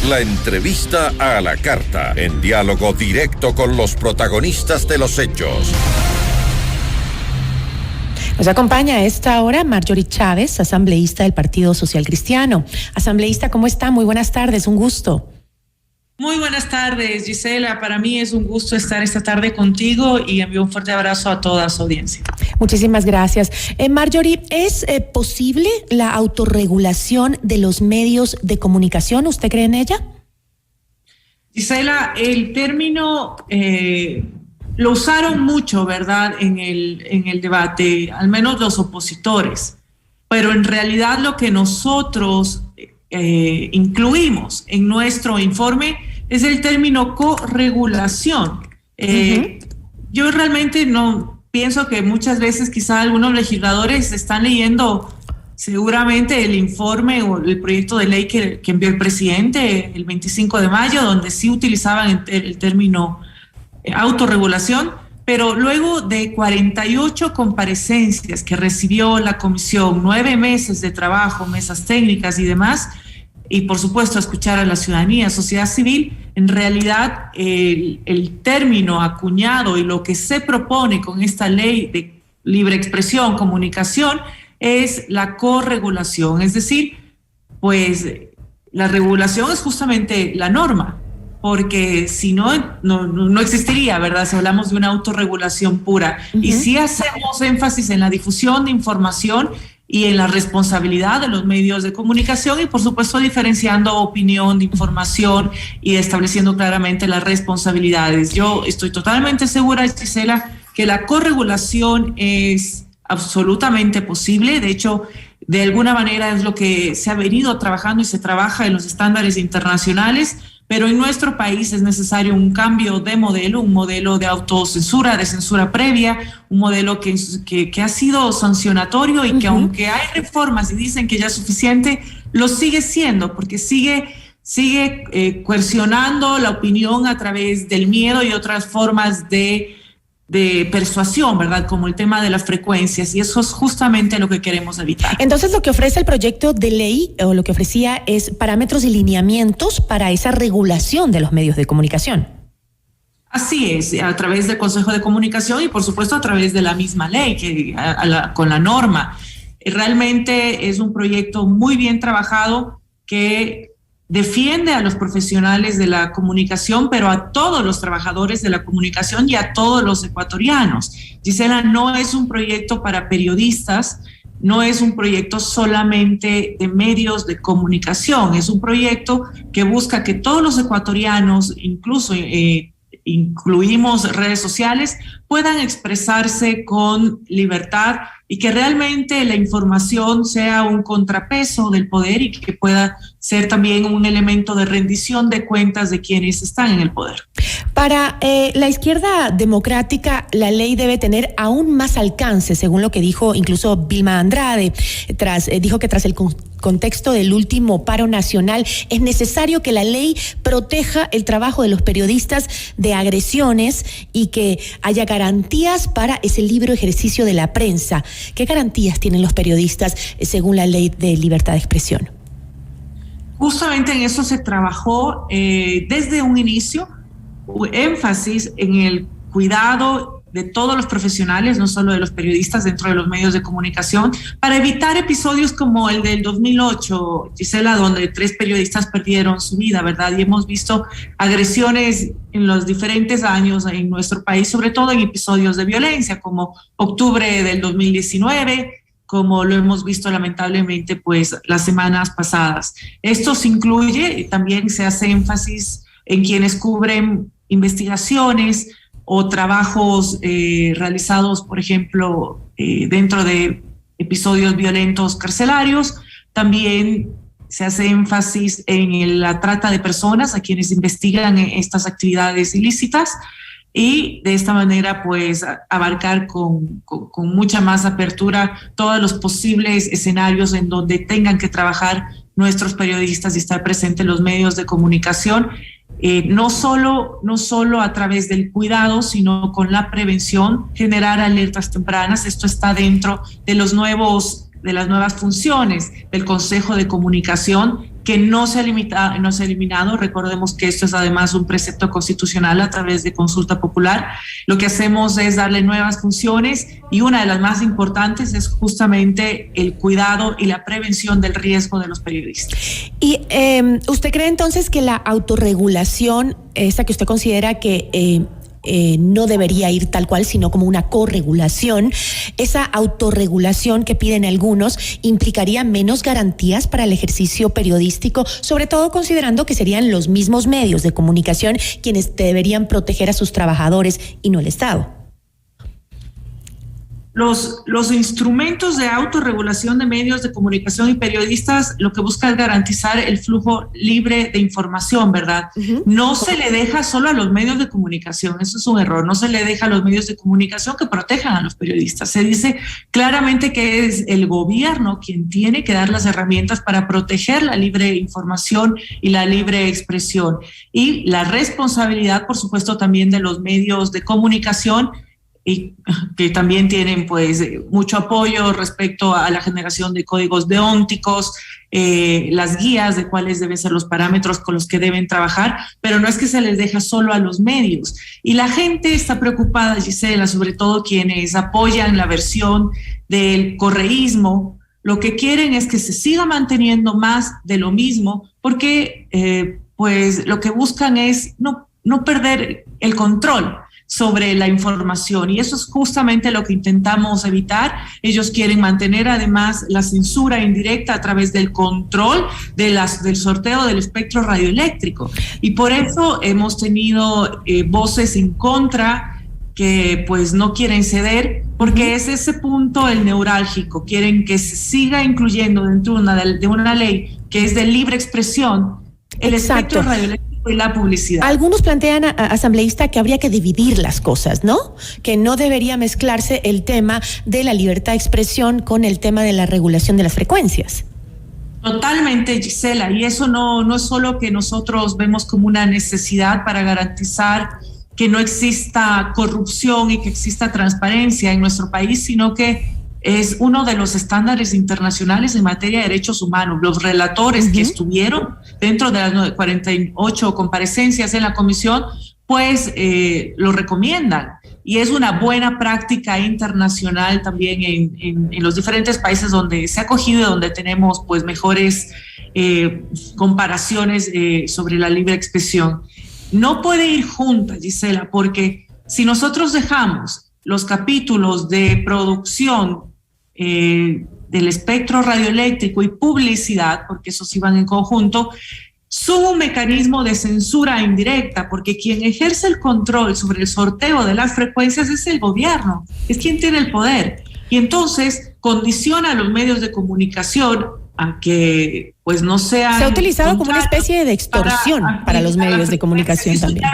La entrevista a la carta, en diálogo directo con los protagonistas de los hechos. Nos acompaña a esta hora Marjorie Chávez, asambleísta del Partido Social Cristiano. Asambleísta, ¿cómo está? Muy buenas tardes, un gusto. Muy buenas tardes, Gisela. Para mí es un gusto estar esta tarde contigo y envío un fuerte abrazo a toda su audiencia. Muchísimas gracias. Marjorie, ¿es posible la autorregulación de los medios de comunicación? ¿Usted cree en ella? Gisela, el término lo usaron mucho, ¿verdad?, en el debate, al menos los opositores. Pero en realidad lo que nosotros incluimos en nuestro informe es el término corregulación. Yo realmente no pienso que muchas veces quizá algunos legisladores están leyendo seguramente el informe o el proyecto de ley que envió el presidente el 25 de mayo, donde sí utilizaban el término autorregulación, pero luego de 48 comparecencias que recibió la comisión, 9 meses de trabajo, mesas técnicas y demás, y por supuesto escuchar a la ciudadanía, sociedad civil, en realidad el término acuñado y lo que se propone con esta ley de libre expresión, comunicación, es la corregulación, es decir, pues la regulación es justamente la norma, porque si no existiría, ¿verdad? Si hablamos de una autorregulación pura. Y si hacemos énfasis en la difusión de información y en la responsabilidad de los medios de comunicación y, por supuesto, diferenciando opinión de información y estableciendo claramente las responsabilidades. Yo estoy totalmente segura, Gisela, que la corregulación es absolutamente posible. De hecho, de alguna manera es lo que se ha venido trabajando y se trabaja en los estándares internacionales, pero en nuestro país es necesario un cambio de modelo, un modelo de autocensura, de censura previa, un modelo que ha sido sancionatorio y que aunque hay reformas y dicen que ya es suficiente, lo sigue siendo, porque sigue coercionando la opinión a través del miedo y otras formas de persuasión, ¿verdad? Como el tema de las frecuencias, y eso es justamente lo que queremos evitar. Entonces, lo que ofrece el proyecto de ley, o lo que ofrecía, es parámetros y lineamientos para esa regulación de los medios de comunicación. Así es, a través del Consejo de Comunicación y, por supuesto, a través de la misma ley, con la norma. Realmente es un proyecto muy bien trabajado que defiende a los profesionales de la comunicación, pero a todos los trabajadores de la comunicación y a todos los ecuatorianos. Gisela, no es un proyecto para periodistas, no es un proyecto solamente de medios de comunicación, es un proyecto que busca que todos los ecuatorianos, incluso incluimos redes sociales, puedan expresarse con libertad y que realmente la información sea un contrapeso del poder y que pueda ser también un elemento de rendición de cuentas de quienes están en el poder. Para la izquierda democrática, la ley debe tener aún más alcance, según lo que dijo incluso Vilma Andrade. Dijo que tras el contexto del último paro nacional es necesario que la ley proteja el trabajo de los periodistas de agresiones y que haya garantías para ese libre ejercicio de la prensa. ¿Qué garantías tienen los periodistas según la ley de libertad de expresión? Justamente en eso se trabajó desde un inicio, énfasis en el cuidado de todos los profesionales, no solo de los periodistas dentro de los medios de comunicación, para evitar episodios como el del 2008, Gisela, donde 3 periodistas perdieron su vida, ¿verdad? Y hemos visto agresiones en los diferentes años en nuestro país, sobre todo en episodios de violencia, como octubre del 2019, como lo hemos visto lamentablemente pues las semanas pasadas. Esto se incluye, también se hace énfasis en quienes cubren investigaciones o trabajos realizados, por ejemplo, dentro de episodios violentos carcelarios. También se hace énfasis en la trata de personas, a quienes investigan estas actividades ilícitas, y de esta manera pues abarcar con mucha más apertura todos los posibles escenarios en donde tengan que trabajar nuestros periodistas y estar presentes en los medios de comunicación, no solo a través del cuidado, sino con la prevención, generar alertas tempranas. Esto está dentro de las nuevas funciones del Consejo de Comunicación, que no se ha eliminado. Recordemos que esto es además un precepto constitucional a través de consulta popular. Lo que hacemos es darle nuevas funciones y una de las más importantes es justamente el cuidado y la prevención del riesgo de los periodistas. ¿Y usted cree entonces que la autorregulación, esta que usted considera que no debería ir tal cual, sino como una corregulación, esa autorregulación que piden algunos implicaría menos garantías para el ejercicio periodístico, sobre todo considerando que serían los mismos medios de comunicación quienes deberían proteger a sus trabajadores y no el Estado? Los instrumentos de autorregulación de medios de comunicación y periodistas lo que busca es garantizar el flujo libre de información, ¿verdad? No se le deja solo a los medios de comunicación, eso es un error, no se le deja a los medios de comunicación que protejan a los periodistas. Se dice claramente que es el gobierno quien tiene que dar las herramientas para proteger la libre información y la libre expresión. Y la responsabilidad, por supuesto, también de los medios de comunicación, y que también tienen pues mucho apoyo respecto a la generación de códigos deónticos, las guías de cuáles deben ser los parámetros con los que deben trabajar, pero no es que se les deja solo a los medios. Y la gente está preocupada, Gisela, sobre todo quienes apoyan la versión del correísmo, lo que quieren es que se siga manteniendo más de lo mismo, porque pues lo que buscan es no perder el control sobre la información, y eso es justamente lo que intentamos evitar. Ellos quieren mantener además la censura indirecta a través del control del sorteo del espectro radioeléctrico, y por eso hemos tenido voces en contra que pues no quieren ceder, porque es ese punto el neurálgico. Quieren que se siga incluyendo dentro de una ley que es de libre expresión el espectro radioeléctrico y la publicidad. Algunos plantean, asambleísta, que habría que dividir las cosas, ¿no? Que no debería mezclarse el tema de la libertad de expresión con el tema de la regulación de las frecuencias. Totalmente, Gisela, y eso no es solo que nosotros vemos como una necesidad para garantizar que no exista corrupción y que exista transparencia en nuestro país, sino que es uno de los estándares internacionales en materia de derechos humanos. Los relatores que estuvieron dentro de las 48 comparecencias en la comisión, pues lo recomiendan. Y es una buena práctica internacional también en los diferentes países donde se ha acogido y donde tenemos pues mejores comparaciones sobre la libre expresión. No puede ir junta, Gisela, porque si nosotros dejamos los capítulos de producción del espectro radioeléctrico y publicidad, porque esos iban en conjunto, son un mecanismo de censura indirecta, porque quien ejerce el control sobre el sorteo de las frecuencias es el gobierno, es quien tiene el poder, y entonces condiciona a los medios de comunicación a que pues no sean... Se ha utilizado como una especie de extorsión para los medios de comunicación también.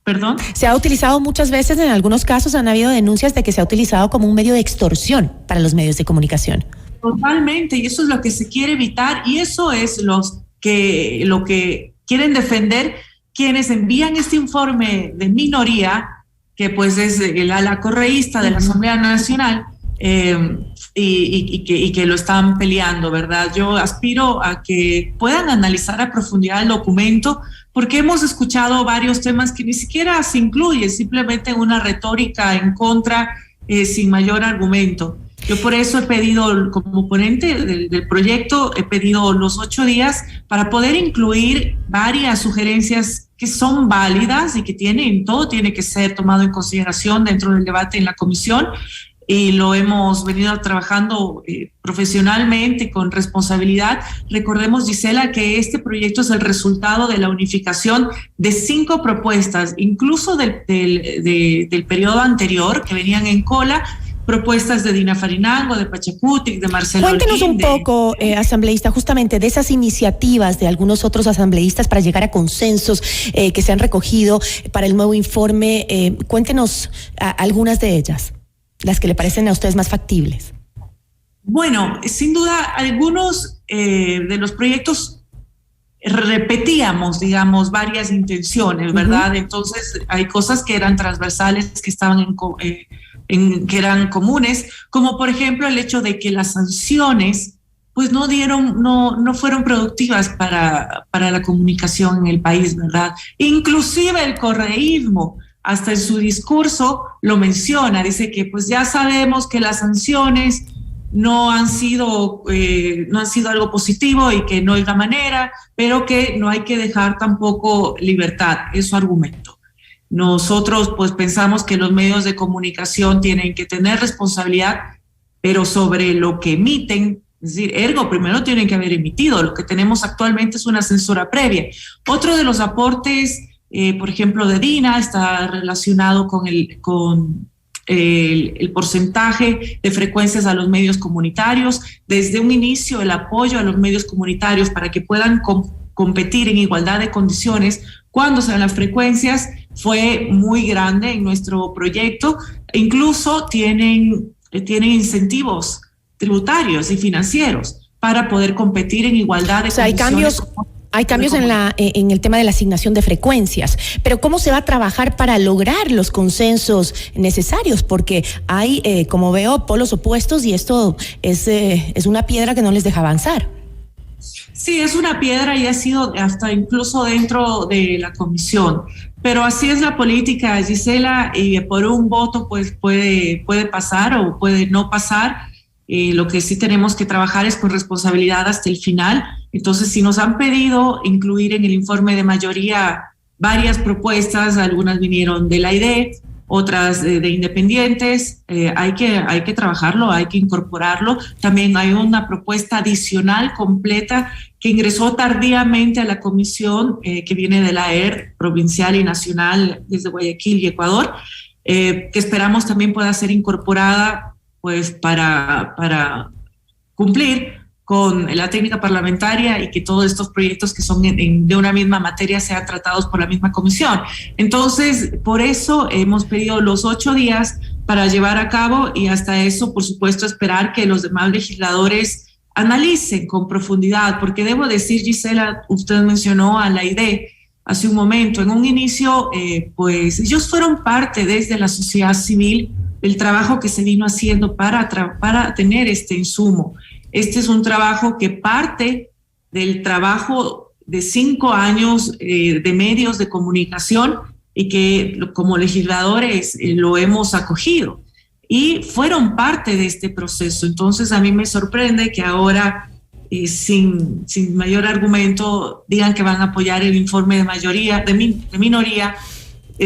¿Perdón? Se ha utilizado muchas veces, en algunos casos han habido denuncias de que se ha utilizado como un medio de extorsión para los medios de comunicación. Totalmente, y eso es lo que se quiere evitar, y eso es lo que quieren defender quienes envían este informe de minoría, que pues es el ala correísta de la Asamblea Nacional, y que lo están peleando, ¿verdad? Yo aspiro a que puedan analizar a profundidad el documento, porque hemos escuchado varios temas que ni siquiera se incluyen, simplemente una retórica en contra sin mayor argumento. Yo por eso he pedido, como ponente del proyecto, he pedido los 8 días para poder incluir varias sugerencias que son válidas y que todo tiene que ser tomado en consideración dentro del debate en la comisión, y lo hemos venido trabajando profesionalmente, con responsabilidad. Recordemos, Gisela, que este proyecto es el resultado de la unificación de 5 propuestas, incluso del periodo anterior, que venían en cola, propuestas de Dina Farinango, de Pachacutic, de Marcelo Cuéntenos Holguín, un poco, asambleísta, justamente de esas iniciativas de algunos otros asambleístas para llegar a consensos que se han recogido para el nuevo informe. Cuéntenos algunas de ellas, las que le parecen a ustedes más factibles. Bueno, sin duda, algunos de los proyectos repetíamos, digamos, varias intenciones, ¿verdad? Entonces, hay cosas que eran transversales, que estaban que eran comunes, como por ejemplo el hecho de que las sanciones pues no fueron productivas para la comunicación en el país, ¿verdad? Inclusive el correísmo, hasta en su discurso lo menciona, dice que pues ya sabemos que las sanciones no han sido algo positivo y que no es la manera, pero que no hay que dejar tampoco libertad, es su argumento. Nosotros pues pensamos que los medios de comunicación tienen que tener responsabilidad, pero sobre lo que emiten, es decir, ergo, primero tienen que haber emitido. Lo que tenemos actualmente es una censura previa. Otro de los aportes, por ejemplo, de Dina, está relacionado con el porcentaje de frecuencias a los medios comunitarios. Desde un inicio, el apoyo a los medios comunitarios para que puedan competir en igualdad de condiciones cuando sean las frecuencias fue muy grande en nuestro proyecto. Incluso tienen incentivos tributarios y financieros para poder competir en igualdad de condiciones. Hay cambios en el tema de la asignación de frecuencias, pero ¿cómo se va a trabajar para lograr los consensos necesarios? Porque hay, como veo, polos opuestos y esto es una piedra que no les deja avanzar. Sí, es una piedra y ha sido hasta incluso dentro de la comisión. Pero así es la política, Gisela, y por un voto pues puede pasar o puede no pasar. Lo que sí tenemos que trabajar es con responsabilidad hasta el final. Entonces, si nos han pedido incluir en el informe de mayoría varias propuestas, algunas vinieron de la IDE, otras de independientes, hay que trabajarlo, hay que incorporarlo. También hay una propuesta adicional completa que ingresó tardíamente a la comisión, que viene de la AER provincial y nacional desde Guayaquil y Ecuador, que esperamos también pueda ser incorporada pues para cumplir con la técnica parlamentaria y que todos estos proyectos que son de una misma materia sean tratados por la misma comisión. Entonces, por eso hemos pedido los 8 días para llevar a cabo y hasta eso, por supuesto, esperar que los demás legisladores analicen con profundidad, porque debo decir, Gisela, usted mencionó a la IDE hace un momento, en un inicio, pues ellos fueron parte desde la sociedad civil del trabajo que se vino haciendo para tener este insumo. Este es un trabajo que parte del trabajo de 5 años de medios de comunicación y que como legisladores lo hemos acogido y fueron parte de este proceso. Entonces a mí me sorprende que ahora sin mayor argumento digan que van a apoyar el informe de mayoría, de minoría,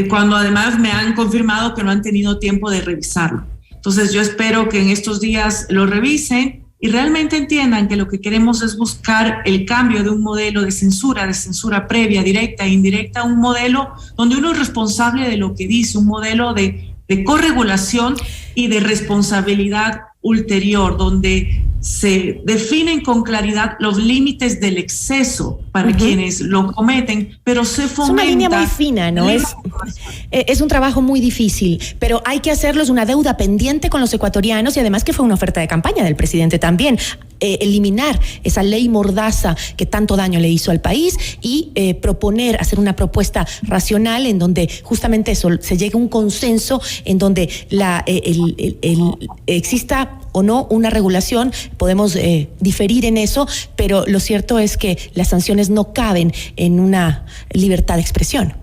cuando además me han confirmado que no han tenido tiempo de revisarlo. Entonces yo espero que en estos días lo revisen y realmente entiendan que lo que queremos es buscar el cambio de un modelo de censura previa, directa e indirecta, un modelo donde uno es responsable de lo que dice, un modelo de corregulación y de responsabilidad ulterior, donde se definen con claridad los límites del exceso para quienes lo cometen, pero se fomenta. Es una línea muy fina, ¿no? Es un trabajo muy difícil, pero hay que hacerlo, es una deuda pendiente con los ecuatorianos y además que fue una oferta de campaña del presidente también, eliminar esa ley mordaza que tanto daño le hizo al país y hacer una propuesta racional en donde justamente eso, se llegue a un consenso en donde exista o no una regulación. Podemos diferir en eso, pero lo cierto es que las sanciones no caben en una libertad de expresión.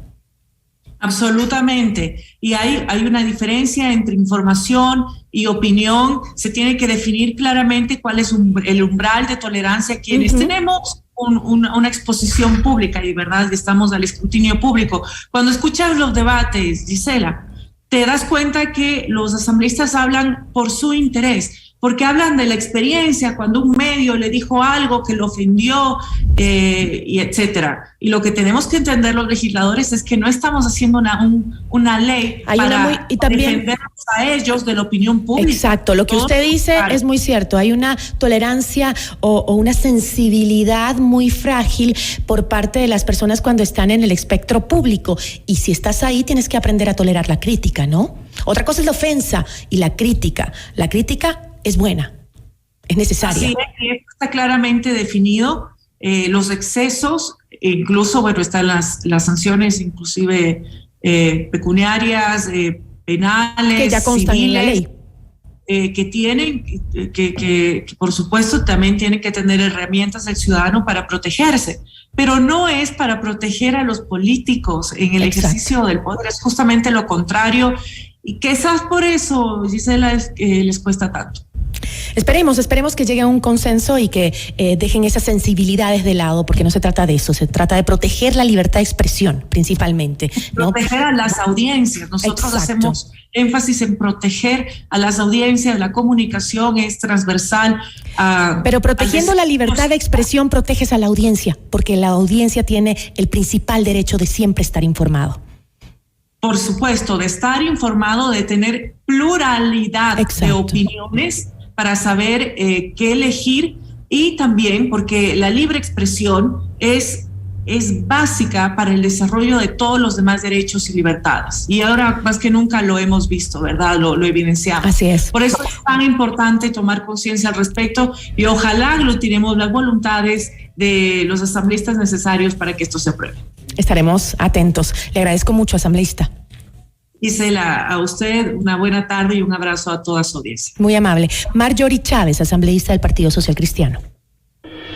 Absolutamente. Y hay una diferencia entre información y opinión. Se tiene que definir claramente cuál es el umbral de tolerancia. Quienes tenemos una exposición pública y verdad estamos al escrutinio público. Cuando escuchas los debates, Gisela, te das cuenta que los asambleístas hablan por su interés, porque hablan de la experiencia, cuando un medio le dijo algo que lo ofendió, y etcétera. Y lo que tenemos que entender los legisladores es que no estamos haciendo una ley para defenderlos a ellos de la opinión pública. Exacto, lo que usted dice es muy cierto. Hay una tolerancia o una sensibilidad muy frágil por parte de las personas cuando están en el espectro público. Y si estás ahí, tienes que aprender a tolerar la crítica, ¿no? Otra cosa es la ofensa y la crítica. La crítica es buena, es necesaria. Así es, está claramente definido. Los excesos, incluso, bueno, están las sanciones inclusive pecuniarias, penales, que ya constan civiles, en la ley. que tienen, que por supuesto también tienen que tener herramientas del ciudadano para protegerse, pero no es para proteger a los políticos en el ejercicio del poder, es justamente lo contrario, y quizás por eso, Gisela, les cuesta tanto. Esperemos que llegue a un consenso y que dejen esas sensibilidades de lado, porque no se trata de eso, se trata de proteger la libertad de expresión principalmente, ¿no? Proteger a las audiencias. Nosotros hacemos énfasis en proteger a las audiencias, la comunicación es transversal. Pero protegiendo la libertad de expresión proteges a la audiencia, porque la audiencia tiene el principal derecho de siempre estar informado. Por supuesto, de estar informado, de tener pluralidad de opiniones para saber qué elegir, y también porque la libre expresión es básica para el desarrollo de todos los demás derechos y libertades. Y ahora más que nunca lo hemos visto, ¿verdad? Lo evidenciamos. Así es. Por eso es tan importante tomar conciencia al respecto y ojalá aglutinemos las voluntades de los asambleístas necesarios para que esto se apruebe. Estaremos atentos. Le agradezco mucho, asambleísta. Gisela, a usted una buena tarde y un abrazo a toda su audiencia. Muy amable. Marjorie Chávez, asambleísta del Partido Social Cristiano.